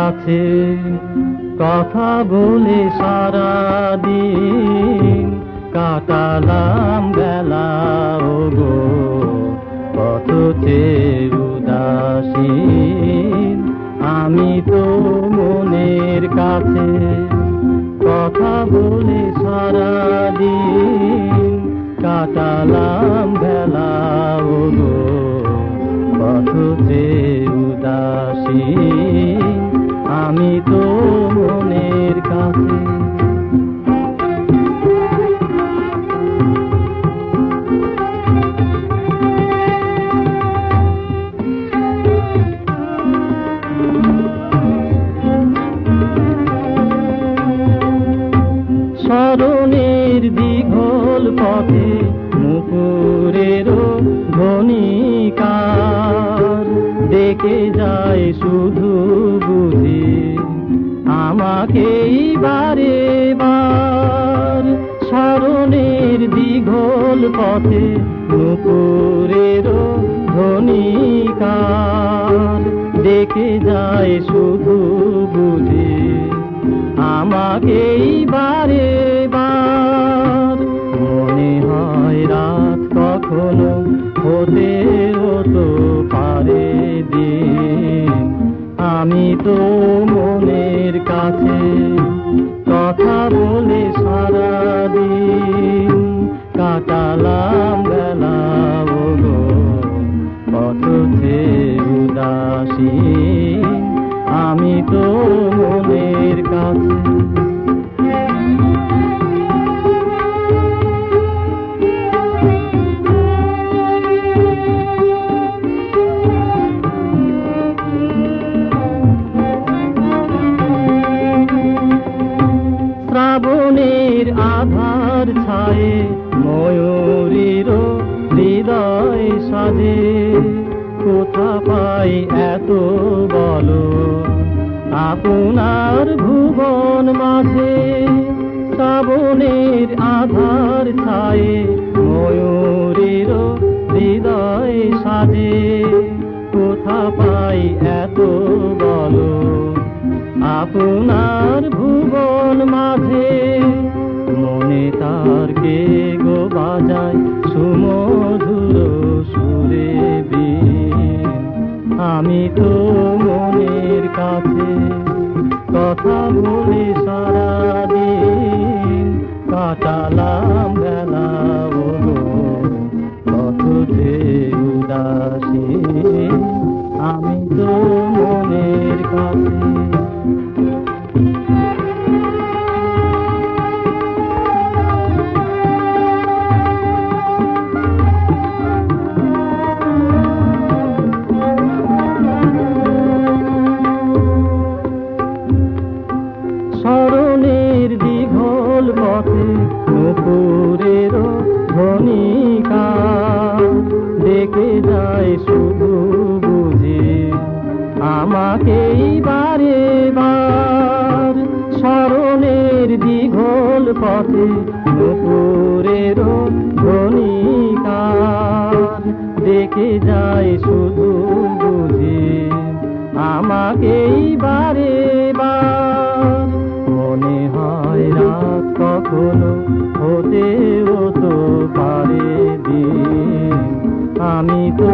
কাছে কথা বলে সারাদিন কাটালাম বেলা ওগো কত চেয়ে উদাসীন আমি তো মনের কাছে কথা বলে সারাদিন কাটালাম বেলা ওগো কত চেয়ে উদাসীন আমি তো মনের কাছে স্মরণের দীঘল পথে মুকুরেরও ধ্বনিকার ডেকে যায় শুধু বুঝি আমাকেই বারে বার স্মরণের দীঘল পথে মুকুরেরও ধ্বনিকার ডেকে যায় শুধু বুঝি আমাকেই বারে বার মনে হয় রাত কখনো হতে হতো পারে দিন আমি তো মনের কাছে কথা বলে সারাদিন কাটালাম বেলা ওগো কত চেয়ে উদাসীন আমি তো মনের কাছে শ্রাবণের আধার ছায়ে ময়ূরীরও হৃদয় সাজে কোথা পাই এত বলো আপনার ভুবন মাঝে শ্রাবণের আধার ছায়ে ময়ূরীরও হৃদয় সাজে কোথা পাই এত বলো আপনার ভুবন মাঝে মনে তার কে গো বাজায় সুমধুর সুরে বীণ আমি তো মনের কাছে কথা বলে সারাদিন কাটালাম বেলা ওগো কত চেয়ে উদাসীন আমি তো মনের কাছে স্মরণের দীঘল পথে নুপুরেরও ধ্বনিকার ডেকে যায় শুধু বুঝি আমাকেই বারে বার স্মরণের দীঘল পথে নুপুরেরও ধ্বনিকার ডেকে যায় শুধু বুঝি আমাকেই বারে বার মনে হয় রাত কখনো হতে হতো পারে দিন আমি তো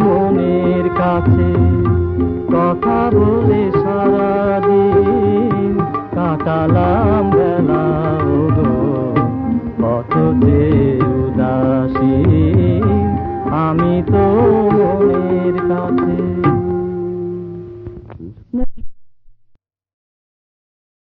মনের কাছে কথা বলে সারাদিন কাটালাম বেলা ওগো কত